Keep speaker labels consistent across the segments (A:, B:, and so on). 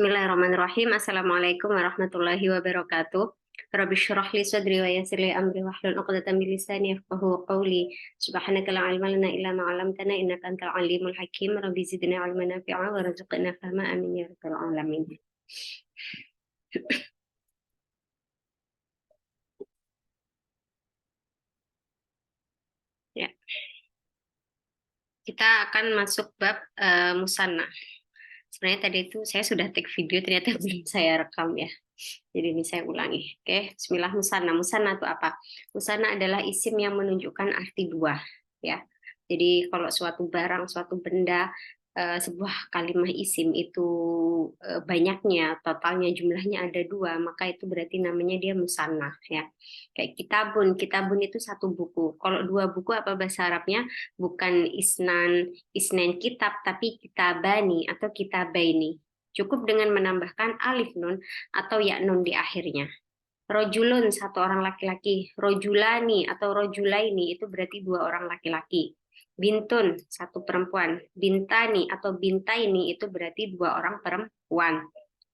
A: Bismillahirrahmanirrahim. Assalamualaikum warahmatullahi wabarakatuh. Rabbi shrah li sadri wa yassir li amri wahlul 'uqdatam min lisani yafqahu qawli. Subhanaka la ilma lana illa ma 'allamtana innaka antal alimul hakim. Rabbi zidna 'ilman nafi'a wa rzuqna fahma amin ya rabbal alamin. Ya, kita akan masuk bab musanna. Sebenarnya tadi itu saya sudah take video, ternyata belum saya rekam ya. Jadi ini saya ulangi. Oke, bismillah. Musanna. Musanna itu apa? Musanna adalah isim yang menunjukkan arti dua, ya. Jadi kalau suatu barang, suatu benda, sebuah kalimat isim itu banyaknya, totalnya jumlahnya ada dua, maka itu berarti namanya dia musanna, ya. Kayak kitabun, kitabun itu satu buku. Kalau dua buku apa bahasa Arabnya? Bukan isnan kitab, tapi kitabani atau kitabaini. Cukup dengan menambahkan alif nun atau ya nun di akhirnya. Rojulun, satu orang laki-laki. Rojulani atau rojulaini itu berarti dua orang laki-laki. Bintun, satu perempuan. Bintani atau bintaini itu berarti dua orang perempuan.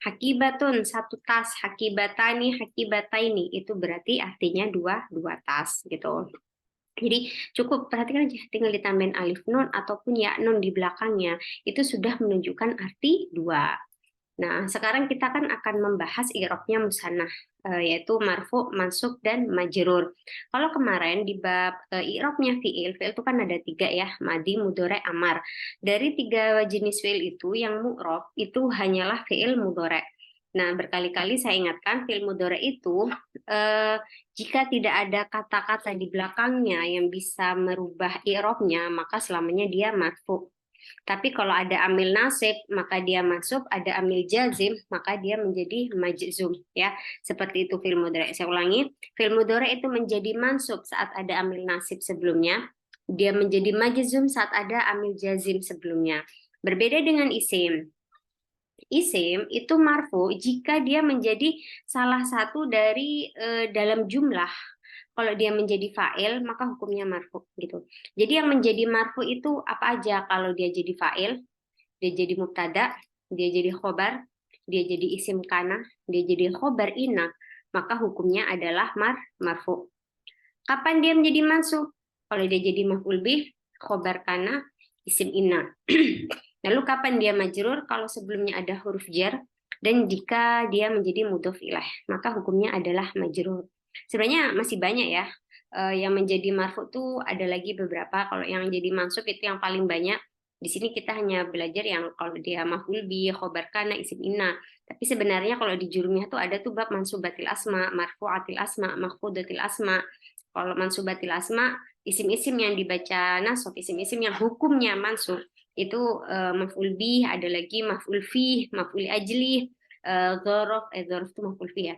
A: Hakibatun, satu tas. Hakibatani, hakibataini itu berarti artinya dua tas gitu. Jadi cukup perhatikan aja, tinggal ditambahin alif nun ataupun ya nun di belakangnya, itu sudah menunjukkan arti dua. Nah, sekarang kita kan akan membahas i'rabnya musanna, yaitu marfu, mansub, dan majrur. Kalau kemarin di bab i'rabnya fi'il itu kan ada tiga ya, madi, mudhari, amar. Dari tiga jenis fi'il itu, yang mu'rab itu hanyalah fi'il mudhari. Nah, berkali-kali saya ingatkan fi'il mudhari itu jika tidak ada kata-kata di belakangnya yang bisa merubah i'rabnya, maka selamanya dia marfu. Tapi kalau ada amil nasib, maka dia masuk, ada amil jazim, maka dia menjadi majzum, ya. Seperti itu fi'il mudhari. Saya ulangi, fi'il mudhari itu menjadi mansub saat ada amil nasib sebelumnya, dia menjadi majzum saat ada amil jazim sebelumnya. Berbeda dengan isim. Isim itu marfu jika dia menjadi salah satu dari dalam jumlah. Kalau dia menjadi fa'il, maka hukumnya marfu gitu. Jadi yang menjadi marfu itu apa aja? Kalau dia jadi fa'il, dia jadi mubtada, dia jadi khobar, dia jadi isim kana, dia jadi khobar ina, maka hukumnya adalah marfu. Kapan dia menjadi mansub? Kalau dia jadi maf'ul bih, khobar kana, isim ina. Lalu kapan dia majrur? Kalau sebelumnya ada huruf jar dan jika dia menjadi mudhof ilaih, maka hukumnya adalah majrur. Sebenarnya masih banyak ya. Yang menjadi marfu tuh ada lagi beberapa. Kalau yang jadi mansub itu yang paling banyak. Di sini kita hanya belajar yang kalau dia maf'ul bi, khobar kana, isim inna. Tapi sebenarnya kalau di jurumiyah tuh ada tuh bab mansubatil asma, marfu'atil asma, makhfudatil asma. Kalau mansubatil asma, isim-isim yang dibaca nasab, isim-isim yang hukumnya mansub itu maf'ul bih, ada lagi maf'ul fih, maf'ul ajlih, dzaraf, dzaraf itu maf'ul fih ya,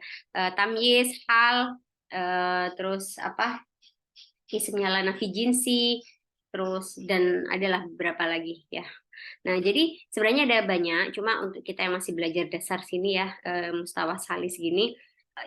A: tamyiz, hal, terus apa, isimnya lana fi jinsi, terus dan adalah beberapa lagi ya. Nah, jadi sebenarnya ada banyak, cuma untuk kita yang masih belajar dasar sini ya, mustawa salis gini,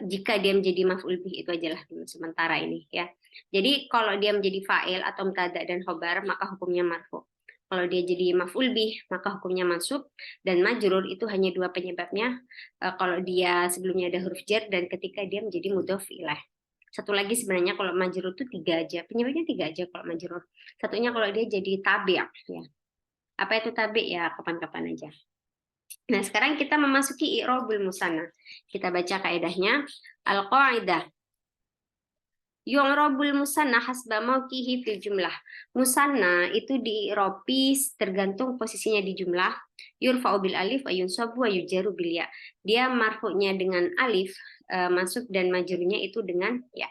A: jika dia menjadi maf'ul bih itu ajalah dulu sementara ini ya. Jadi kalau dia menjadi fa'il atau mubtada dan khobar maka hukumnya marfu. Kalau dia jadi maf'ul bih maka hukumnya mansub, dan majrur itu hanya dua penyebabnya. Kalau dia sebelumnya ada huruf jar dan ketika dia menjadi mudhof ilaih. Satu lagi sebenarnya kalau majrur itu tiga aja, penyebabnya tiga aja kalau majrur. Satunya kalau dia jadi tabi' ya. Apa itu tabi' ya, kapan-kapan aja. Nah, sekarang kita memasuki i'rabul musanna. Kita baca kaidahnya. Al-qaidah. Yu'rabul musanna hasba mauqihi fil jumlah. Musanna itu di'irobi tergantung posisinya di jumlah. Yurfa'u bil alif wa yunsabu wa yujaru bil ya. Dia marfu'nya dengan alif, masuk dan majrurnya itu dengan ya.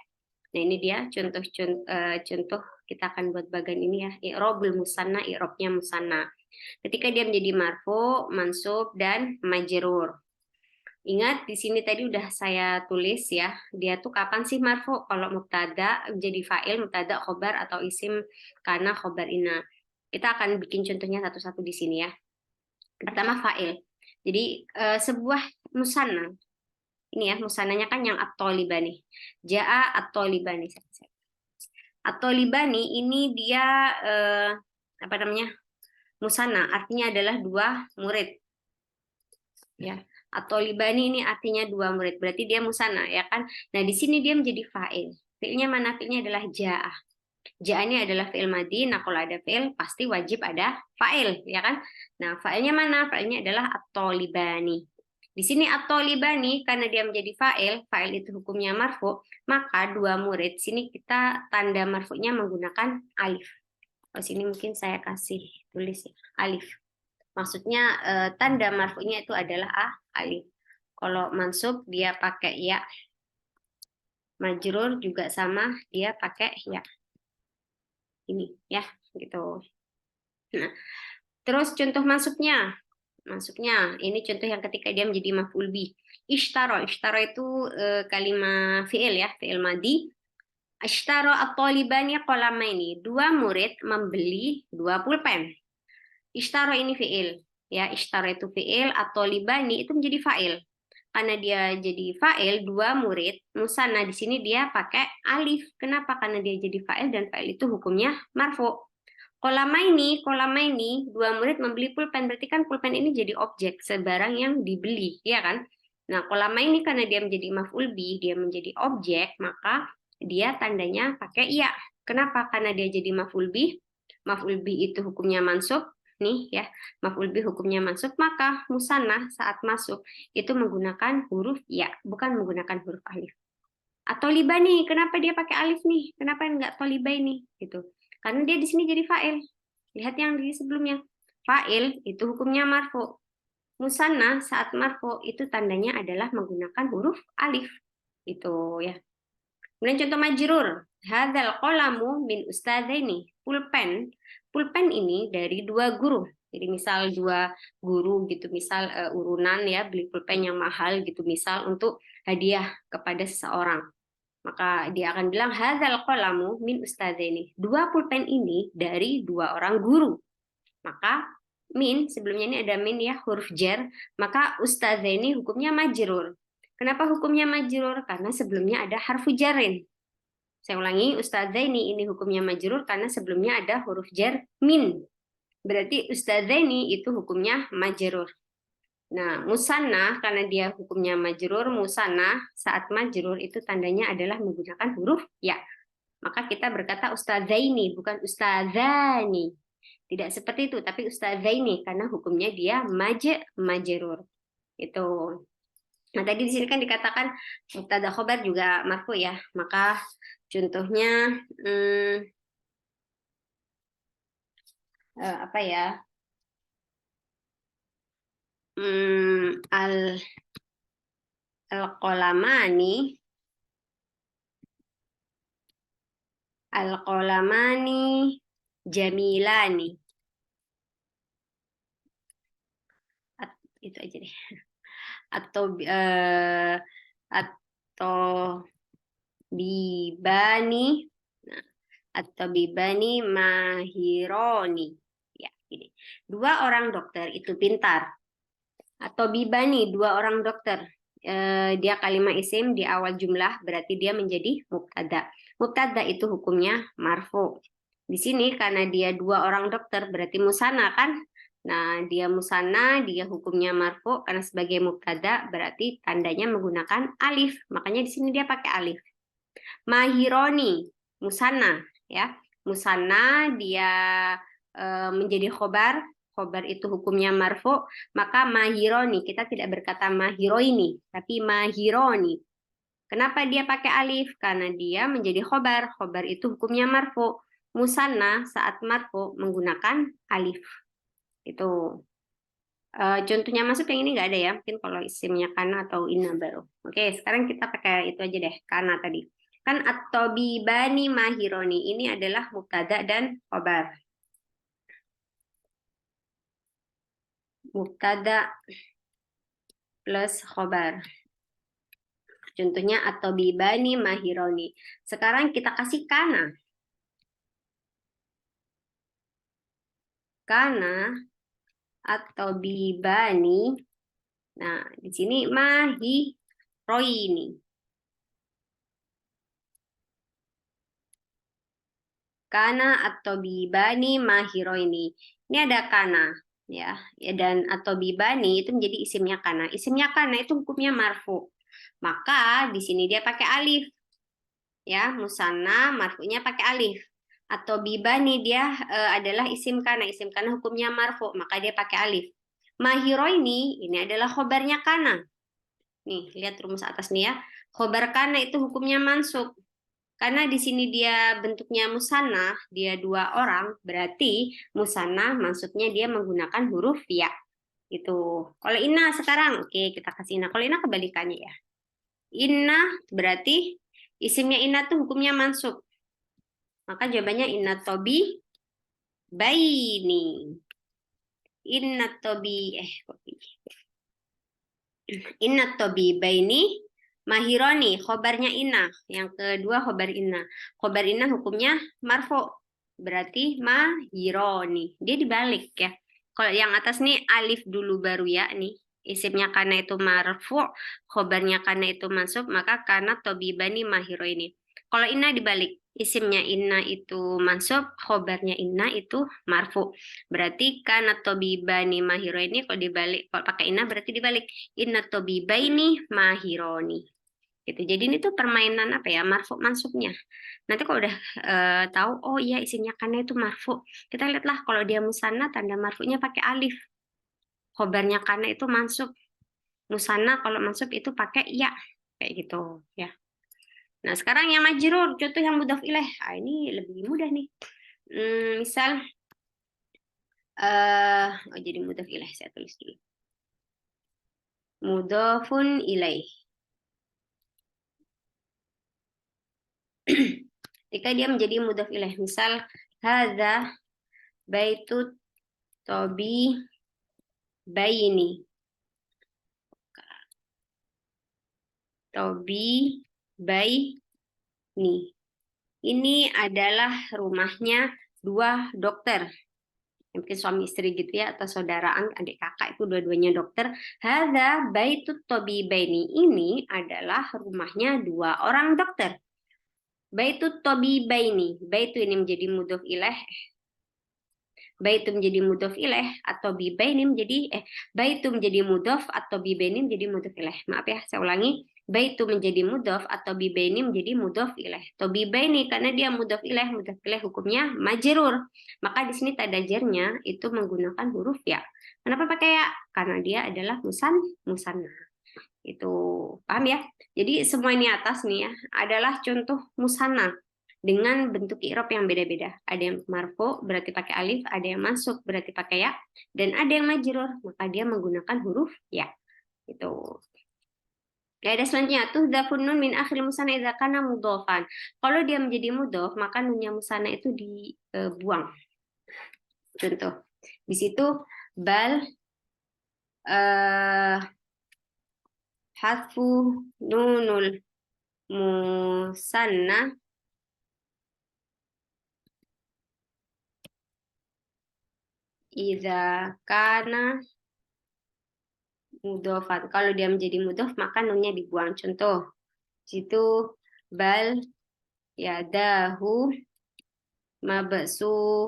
A: Nah, ini dia contoh kita akan buat bagian ini ya. I'rabul musanna, i'rabnya musanna. Ketika dia menjadi marfu, mansub, dan majrur. Ingat di sini tadi udah saya tulis ya, dia tuh kapan sih marfu? Kalau mubtada jadi fa'il, mubtada khobar atau isim karena khobar ina. Kita akan bikin contohnya satu-satu di sini ya. Pertama fa'il. Jadi sebuah musanna. Ini ya, musannanya kan yang at-tolibani. Ja'a at-tolibani. At-tolibani ini dia apa namanya? Musanna, artinya adalah dua murid. Ya. Atau libani ini artinya 2 murid, berarti dia musanna ya kan. Nah, di sini dia menjadi fa'il. Fi'ilnya mana? Fi'ilnya adalah ja'ah. Ja'ah ini adalah fi'il madhi. Nah, kalau ada fi'il pasti wajib ada fa'il ya kan. Nah, fa'ilnya mana? Fa'ilnya adalah at-talibani. Di sini at-talibani karena dia menjadi fa'il itu hukumnya marfu, maka 2 murid. Sini kita tanda marfu'nya menggunakan alif. Oh, sini mungkin saya kasih tulis ya, alif. Maksudnya tanda marfu'nya itu adalah alif. Kalau mansub dia pakai ya. Majrur juga sama, dia pakai ya. Ini ya, gitu. Nah, terus contoh masuknya. Masuknya ini contoh yang ketika dia menjadi maf'ul bih. Ishtara itu kalimat fi'il ya, fi'il madhi. Ishtara at-talibani qalamaini. 2 murid membeli 2 pulpen. Ishtara ini fi'il. Ya, ishtara itu fi'il, at-talibani itu menjadi fa'il. Karena dia jadi fa'il, 2 murid, musanna di sini dia pakai alif. Kenapa? Karena dia jadi fa'il dan fa'il itu hukumnya marfu. Qalamaini, 2 murid membeli pulpen. Berarti kan pulpen ini jadi objek, sebarang yang dibeli, ya kan? Nah, qalamaini karena dia menjadi maf'ul bih, dia menjadi objek, maka dia tandanya pakai iya. Kenapa? Karena dia jadi maf'ul bih. Maf'ul bih itu hukumnya mansub. Nih ya, maf'ul bih hukumnya mansub, maka musanna saat masuk itu menggunakan huruf ya, bukan menggunakan huruf alif. Atau liba nih, kenapa dia pakai alif nih? Kenapa enggak toliba ini? Gitu. Karena dia di sini jadi fa'il. Lihat yang di sebelumnya. Fa'il itu hukumnya marfu. Musanna saat marfu itu tandanya adalah menggunakan huruf alif. Itu ya. Kemudian contoh majrur. Hadzal qalamu min ustadzaini. Pulpen. Pulpen ini dari 2 guru. Jadi misal 2 guru gitu, misal urunan ya, beli pulpen yang mahal gitu, misal untuk hadiah kepada seseorang. Maka dia akan bilang hadzal qalamu min ustadzaini. 2 pulpen ini dari 2 orang guru. Maka min, sebelumnya ini ada min ya, huruf jar, maka ustadzaini hukumnya majrur. Kenapa hukumnya majrur? Karena sebelumnya ada harfu jarin. Saya ulangi, ustadzaini ini hukumnya majrur karena sebelumnya ada huruf jar min. Berarti ustadzaini itu hukumnya majrur. Nah, musanna karena dia hukumnya majrur, musanna saat majrur itu tandanya adalah menggunakan huruf ya. Maka kita berkata ustadzaini bukan ustadzani. Tidak seperti itu, tapi ustadzaini karena hukumnya dia majrur. Itu. Nah, tadi di sini kan dikatakan mubtada khobar juga marfu ya. Maka contohnya apa ya? Al-qalamani jamilani. Itu aja deh. Atau bibani, nah, atau bibani mahironi. Ya, ini. 2 orang dokter itu pintar. Atau bibani, 2 orang dokter. Dia kalimat isim di awal jumlah, berarti dia menjadi mubtada. Mubtada itu hukumnya marfu. Di sini karena dia 2 orang dokter, berarti musanna kan? Nah, dia musanna, dia hukumnya marfu karena sebagai mubtada berarti tandanya menggunakan alif. Makanya di sini dia pakai alif. Mahironi, musanna ya. Musanna dia menjadi khobar. Khobar itu hukumnya marfu, maka mahironi kita tidak berkata mahiroini, tapi mahironi. Kenapa dia pakai alif? Karena dia menjadi khobar. Khobar itu hukumnya marfu. Musanna saat marfu menggunakan alif. Itu. Contohnya masuk yang ini nggak ada ya. Mungkin kalau isimnya kana atau inna baru. Oke, sekarang kita pakai itu aja deh, kana tadi. Kan at-tabibani mahironi. Ini adalah mubtada dan khobar. Mubtada plus khobar. Contohnya at-tabibani mahironi. Sekarang kita kasih kana. Kana atau bibani. Nah, di sini mahiroini. Kana atau bibani mahiroini. Ini ada kana. ya dan atau bibani itu menjadi isimnya kana. Isimnya kana itu hukumnya marfu. Maka di sini dia pakai alif. Ya, musanna marfu'nya pakai alif. Atau bibani dia adalah isim kana. Isim kana hukumnya marfu, maka dia pakai alif. Mahiro ini adalah khobarnya kana. Nih, lihat rumus atas nih ya. Khobar kana itu hukumnya mansub. Karena di sini dia bentuknya musanna, dia dua orang, berarti musanna maksudnya dia menggunakan huruf ya. Itu. Kalau inna sekarang, oke kita kasih inna. Kalau inna kebalikannya ya. Inna berarti isimnya inna tuh hukumnya mansub. Maka jawabannya inna tobi baini. Inna tobi inna tobi baini mahironi, khobarnya inna. Yang kedua khobar inna. Khobar inna hukumnya marfu. Berarti mahironi. Dia dibalik ya. Kalau yang atas nih alif dulu baru ya nih. Isimnya kana itu marfu, khobarnya kana itu mansub, maka kana tobibani mahiro ini. Kalau inna dibalik, isimnya inna itu mansub, khobarnya inna itu marfu. Berarti kana tobibani mahiro ini kalau dibalik, kalau pakai inna berarti dibalik. Inna tobibaini mahironi. Gitu. Jadi ini tuh permainan apa ya, marfu mansubnya. Nanti kalau udah tahu, oh iya isimnya kana itu marfu. Kita lihatlah kalau dia musanna tanda marfunya pakai alif. Khobarnya kana itu mansub. Musanna kalau mansub itu pakai ya. Kayak gitu ya. Nah sekarang yang majrur, contoh yang mudhaf ilaih. Ah, ini lebih mudah nih. Misal, jadi mudhaf ilaih saya tulis dulu. Mudhafun ilaih. Ketika dia menjadi mudhaf ilaih, misal hadza baitut tobi baini. Tobi baini. Ini adalah rumahnya dua dokter. Mungkin suami istri gitu ya, atau saudaraan, adik kakak itu dua-duanya dokter. Hadza baitut tabibaini, ini adalah rumahnya dua orang dokter. Baitut tabibaini, baitu ini menjadi mudhof ilaih. Baitu menjadi mudhof ilaih atau bibaini menjadi baitu menjadi mudhof atau bibaini menjadi mudhof ilaih. Maaf ya, saya ulangi. Baitu menjadi mudhof atau bibaini menjadi mudhof ilaih. Atau bibaini karena dia mudhof ilaih hukumnya majrur. Maka di sini tanda jarnya itu menggunakan huruf ya. Kenapa pakai ya? Karena dia adalah musanna. Itu paham ya? Jadi semua ini atas nih ya adalah contoh musanna dengan bentuk i'rab yang beda-beda. Ada yang marfu berarti pakai alif, ada yang mansub berarti pakai ya, dan ada yang majrur maka dia menggunakan huruf ya. Itu. Kaidah selanjutnya tuhdhafun nun min akhir musanna idza kana mudhofan. Kalau dia menjadi mudhof maka nunnya musanna itu dibuang. Contoh. Di situ bal hadfu nunul musanna idza kana mudhofan. Kalau dia menjadi mudhof maka nunnya dibuang. Contoh, situ bal yadahu mabsu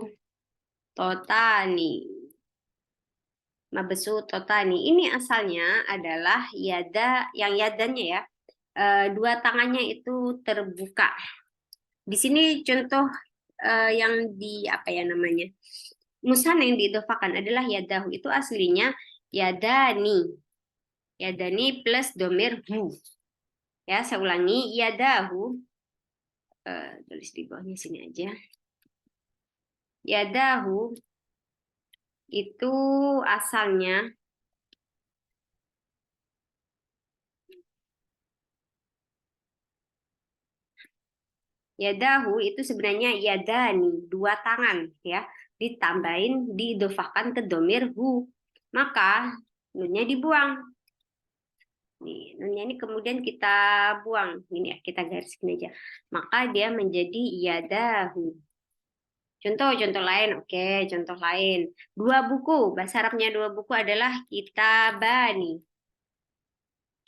A: totani. Mabsu totani. Ini asalnya adalah yada, yang yadannya ya, dua tangannya itu terbuka. Di sini contoh yang di apa ya namanya? Musanna yang diidhofakan adalah yadahu, itu aslinya yadani. Yadani plus domir hu. Ya, saya ulangi, yadahu. Tulis di bawahnya sini aja. Yadahu itu asalnya yadahu itu sebenarnya yadani, dua tangan ya, ditambahin diidhofakan ke domir hu. Maka nunnya dibuang. Nih, nunnya ini kemudian kita buang. Ini ya, kita gariskin aja. Maka dia menjadi yadahu. Contoh lain, oke, contoh lain. Dua buku, bahasa Arabnya dua buku adalah kitabani.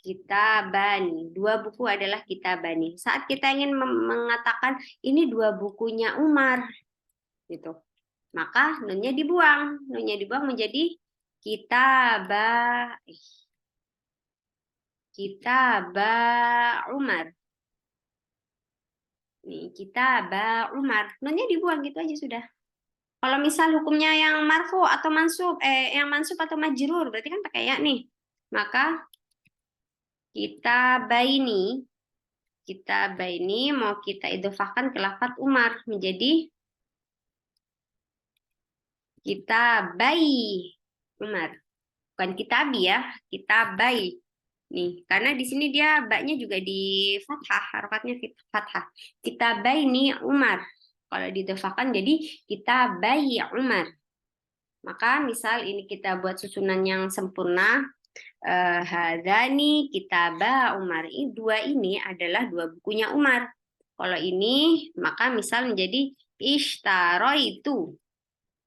A: Kitabani, dua buku adalah kitabani. Saat kita ingin mengatakan ini dua bukunya Umar, gitu. Maka nunnya dibuang menjadi Kitaba Umar. Nih, kitaba Umar. Nunnya dibuang gitu aja sudah. Kalau misal hukumnya yang marfu atau mansub, yang mansub atau majrur, berarti kan pakai ya nih. Maka kita baini mau kita idhofahkan ke lafaz Umar menjadi kita bayi Umar. Bukan kitabi ya, kita bayi. Nih, karena di sini dia baknya juga di fathah, harokatnya fathah. Kita baini Umar. Kalau didhofahkan jadi kita bayi Umar. Maka misal ini kita buat susunan yang sempurna. Hadani kitaba Umar. Ini dua ini adalah dua bukunya Umar. Kalau ini maka misal menjadi ishtaro itu.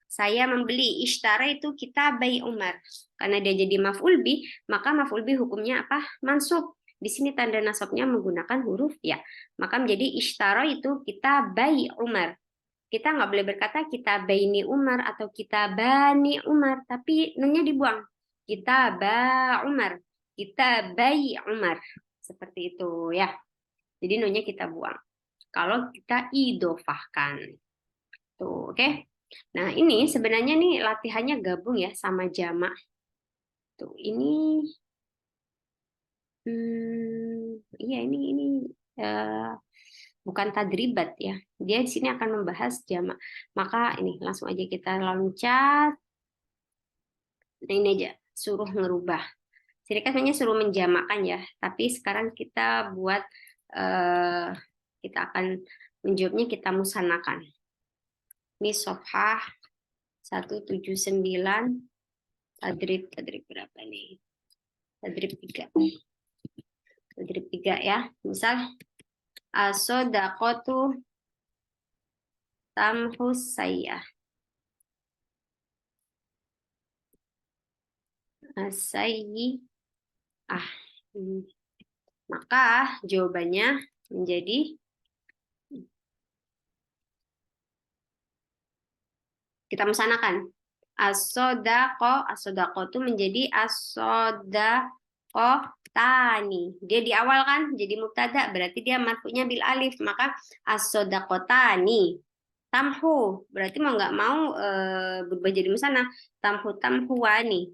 A: Saya membeli. Ishtara itu kitabai Umar. Karena dia jadi maf'ul bih, maka maf'ul bih hukumnya apa? Mansub. Di sini tanda nasabnya menggunakan huruf ya. Maka menjadi ishtara itu kitabai Umar. Kita nggak boleh berkata kita baini Umar atau kita bani Umar, tapi nunnya dibuang. Kita ba Umar, kita bayi Umar. Seperti itu ya. Jadi nunnya kita buang. Kalau kita idofahkan. Tuh, oke. Nah, ini sebenarnya nih latihannya gabung ya sama jamak. Tuh, ini iya ini bukan tadribat ya. Dia di sini akan membahas jamak. Maka ini langsung aja kita loncat. Nah, ini aja suruh ngerubah. Jadi kan sebenarnya suruh menjamakkan ya. Tapi sekarang kita buat kita akan menjawabnya kita musanakan. Ini sofhah 179 tadrib berapa nih? Tadrib 3. Tadrib 3 ya. Misal as-sodaqatu tamhus sayyah. As-sayyi'ah. Maka jawabannya menjadi kita musanakan. As-sodaqo itu menjadi as-sodaqotani. Dia di awal kan jadi mubtada, berarti dia marfu'nya bil alif, maka as-sodaqotani. Tamhu, berarti mau nggak mau berubah jadi musanna. Tamhuwani.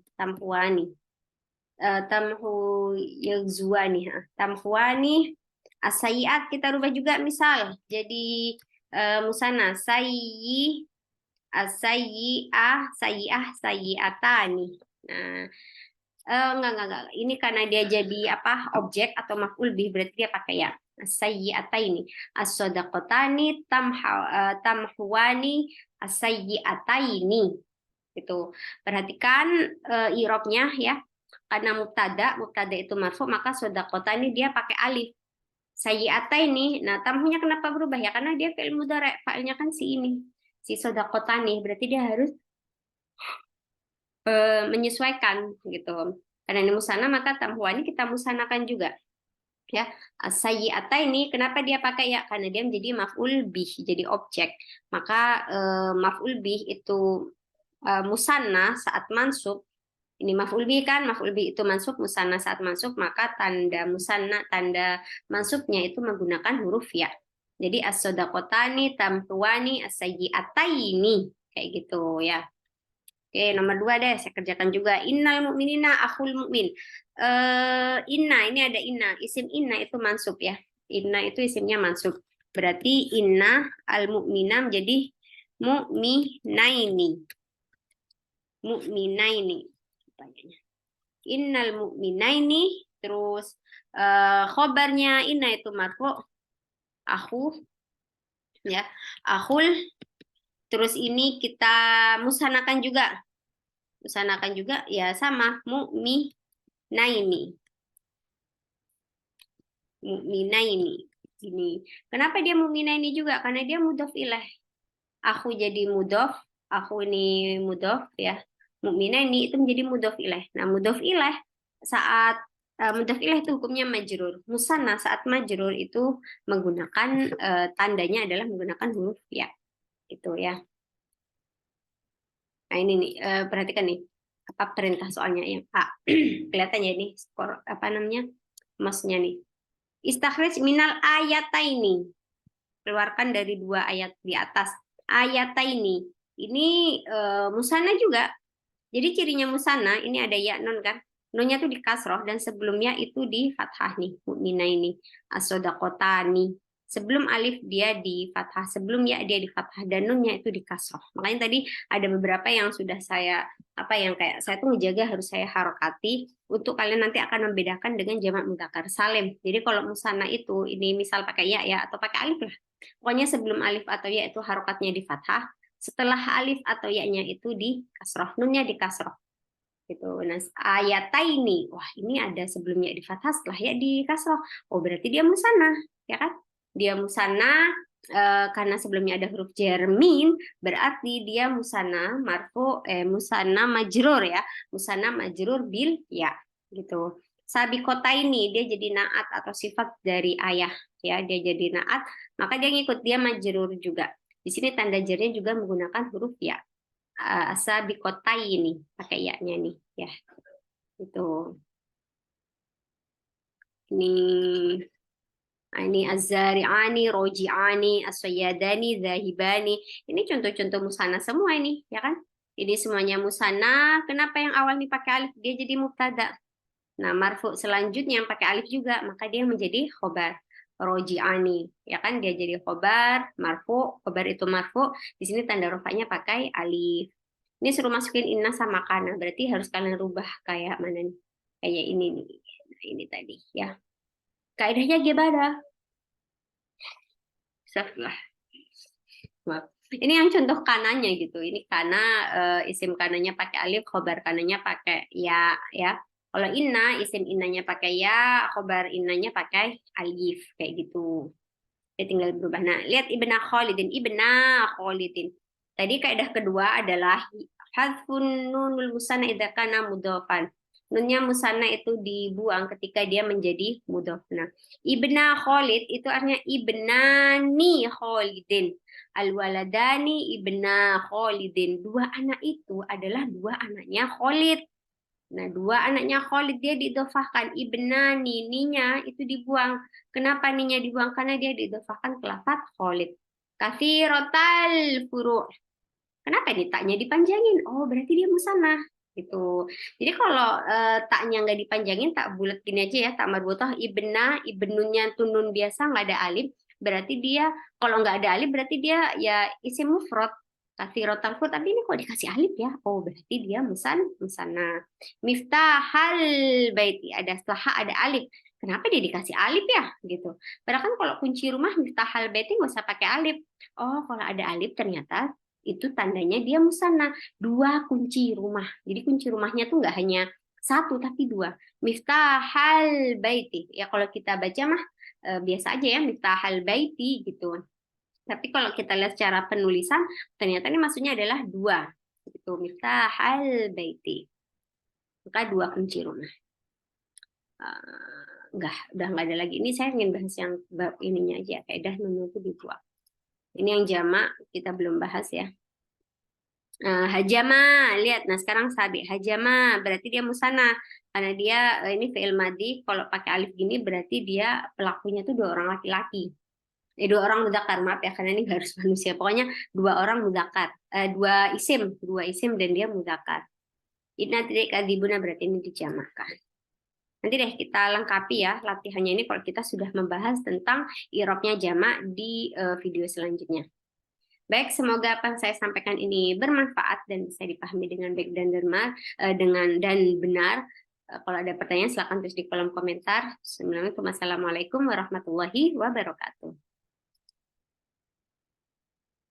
A: Tamhu yagzuwani. Tamhuwani. As-sayyi'at kita rubah juga misal jadi musanna. Sayyi'atani. Nah, enggak. Ini karena dia jadi apa? Objek atau maf'ul bih, berarti dia pakai ya. Sayyi'ataini. As-sadaqatani tamhuwani as-sayyi'ataini. Gitu. Perhatikan i'rabnya ya. Karena mubtada itu marfu, maka sadaqatani dia pakai alif. Sayyi'ataini. Nah, tamhunya kenapa berubah ya? Karena dia fi'il mudhari', fa'ilnya kan si ini. Si sodakotani, berarti dia harus menyesuaikan gitu. Karena ini musana maka tamhuani kita musanakan juga. Ya, sayyi'ata ini kenapa dia pakai ya? Karena dia menjadi maf'ul bih, jadi objek. Maka maf'ul bih itu musanna saat mansub. Ini maf'ul bih kan, maf'ul bih itu mansub, musanna saat mansub, maka tanda musanna, tanda mansubnya itu menggunakan huruf ya. Jadi as-sodaqotani tamhuwani as-sayyi'ataini kayak gitu ya. Oke, nomor 2 deh, saya kerjakan juga. Innal mu'minina akhul mu'min. Inna, ini ada inna. Isim inna itu mansub ya. Inna itu isimnya mansub. Berarti inna al-mu'mina menjadi mu'minaini. Mu'minaini. Innal mu'minaini. Terus khobarnya inna itu marfu. Aku ya, akhul. Terus ini kita musanakan juga ya sama mu'minaini ini. Kenapa dia mu'minaini juga? Karena dia mudhof ilaih. Aku jadi mudhof, aku ini mudhof ya. Mu'minaini itu menjadi mudhof ilaih. Nah, mudhof ilaih saat mudhof ilaih itu hukumnya majrur. Musanna saat majrur itu menggunakan tandanya adalah menggunakan huruf ya. Itu ya. Nah, ini nih perhatikan nih. apa perintah soalnya yang A. Kelihatan ya ini skor apa namanya? Maksudnya nih. Istakhrij minal ayataini. Keluarkan dari dua ayat di atas. Ayataini. Ini musanna juga. Jadi cirinya musanna ini ada ya nun kan. Nunnya tuh di kasroh dan sebelumnya itu di fathah nih. Mu'mina ini. As-sodaqotani. Sebelum alif dia di fathah, sebelum ya dia di fathah dan nunnya itu di kasroh. Makanya tadi ada beberapa yang sudah saya apa yang kayak saya tuh ngejaga harus saya harokati untuk kalian nanti akan membedakan dengan jamak mudzakkar salim. Jadi kalau musanna itu ini misal pakai ya atau pakai alif lah. Pokoknya sebelum alif atau ya itu harokatnya di fathah, setelah alif atau ya-nya itu di kasroh, nunnya di kasroh. Gitu. Nah, ayataini, wah ini ada sebelumnya di fathah, setelah ya di kasroh. Oh berarti dia musanna, ya kan? Dia musanna karena sebelumnya ada huruf jermin, berarti dia musanna musanna majrur ya, musanna majrur bil ya, gitu. Sabikota ini dia jadi naat atau sifat dari ayah ya, dia jadi naat, maka dia ngikut dia majrur juga. Di sini tanda jernya juga menggunakan huruf ya. Sabikota ini pakai ya-nya nih ya. Itu. Ini az-zari'ani, roji'ani, as-sayyadani, zahibani. Ini contoh-contoh musanna semua ini, ya kan? Ini semuanya musanna. Kenapa yang awal nih pakai alif? Dia jadi mubtada. Nah, marfu selanjutnya yang pakai alif juga, maka dia menjadi khobar. Roji'ani, ya kan? Dia jadi khobar, marfu, khobar itu marfu. Di sini tanda rofanya pakai alif. Ini suruh masukin inna sama kana, berarti harus kalian rubah kayak mana nih? Kayak ini nih. Nah, ini tadi ya. Kaidahnya gimana? Astagfirullah. Maaf. Ini yang contoh kanannya gitu. Ini kana isim kanannya pakai alif, khobar kanannya pakai ya. Kalau inna, isim innanya pakai ya, khobar innanya pakai alif kayak gitu. Dia tinggal berubah. Nah, lihat ibna Khalidin, ibna Khalidin. Tadi kaidah kedua adalah hadfun nunul musanna idza kana mudhofan. Nunnya musanna itu dibuang ketika dia menjadi mudhof. Nah, ibna Khalid itu artinya ibnani Khalidin. Al-waladani ibna Khalidin. Dua anak itu adalah dua anaknya Khalid. Nah, dua anaknya Khalid dia didofahkan. Ibna ninya itu dibuang. Kenapa ninya dibuang? Karena dia didofahkan ke lafaz Khalid. Katsirotal furu'. Kenapa nih taknya dipanjangin? Oh, berarti dia musanna. Gitu. Jadi kalau taknya nggak dipanjangin, tak bulat gini aja ya, tak marbutoh ibna, ibnunya tunun biasa nggak ada alif, berarti dia kalau nggak ada alif berarti dia ya isim mufrad. Katsirotal furu', tapi ini kok dikasih alif ya? Oh, berarti dia musanna. Miftahal baiti ada setelah ada alif. Kenapa dia dikasih alif ya? Gitu. Padahal kan kalau kunci rumah miftahal baiti nggak usah pakai alif. Oh, kalau ada alif ternyata itu tandanya dia musanna. Dua kunci rumah. Jadi kunci rumahnya tuh nggak hanya satu tapi dua. Miftahal baiti. Ya kalau kita baca mah biasa aja ya miftahal baiti gitu. Tapi kalau kita lihat secara penulisan, ternyata ini maksudnya adalah dua. Itu miftahal baiti. Maka dua kunci rumah. Udah nggak ada lagi. Ini saya ingin bahas yang bab ininya aja. Kaidah menunggu dibuat. Ini yang jamak kita belum bahas ya. Hajama, lihat. Nah sekarang sabi. Hajama berarti dia musanna. Karena dia ini fi'il madhi. Kalau pakai alif gini berarti dia pelakunya tuh dua orang laki-laki. Dua orang mudzakkar, maaf ya karena ini harus manusia. Pokoknya dua orang mudzakkar, dua isim dan dia mudzakkar. Inna tidak kadibuna berarti ini dijamakkan. Nanti deh kita lengkapi ya latihannya ini kalau kita sudah membahas tentang i'rabnya jamak di video selanjutnya. Baik, semoga apa yang saya sampaikan ini bermanfaat dan bisa dipahami dengan baik dan benar. Kalau ada pertanyaan silakan tulis di kolom komentar. Assalamualaikum warahmatullahi wabarakatuh.